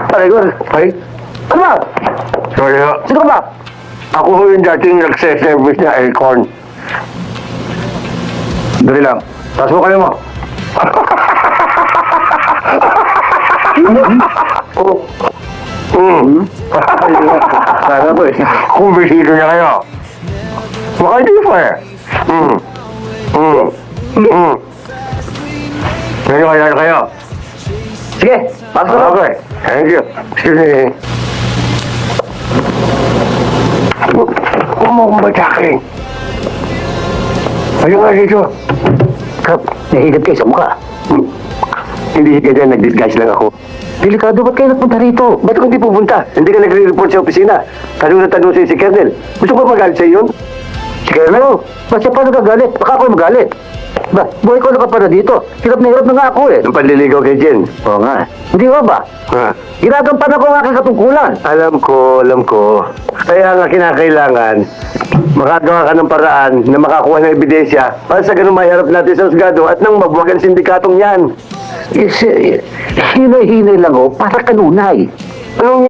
Talaga. Ay, Ano ba? sorry ho. Sino ka ba? Ako ho yung dating nagse-service na aircon. Dali lang. Taas mo kayo mo. Oh. Hmm. Sana po eh. Kung bisito niya kayo. Baka hindi pa eh. Hmm. Hmm. Hmm. Ngayon kaya kayo. Sige, pasok na. Okay. Thank you. Excuse me. Huwag mo akong batakin. Ayun nga dito. Kap, nahigat kayo sa mukha. Hindi ka dyan, nag-disguise lang ako. Delikado, ba't kayo nagpunta rito? Ba't ka hindi pupunta? Hindi ka nagre-report sa opisina. Tanong na tanong sa'yo si Kernel. Gusto ko magalit sa'yo yun? Si Colonel, ba't siya pa nagagalit? Baka ako magalit. Ba, buhay ko na ka para dito. Hirap na nga ako eh. Yung panliligaw kay Jen. Oo nga. Hindi ba ba? Ha? Ginagampanan ko ang aking katungkulan. Alam ko. Kaya nga kinakailangan, makagawa ka ng paraan na makakuha ng ebidensya para sa ganun maharap natin sa husgado at nang mabuwag ang sindikatong yan. Hinay-hinay lang ako para kanunay. Anong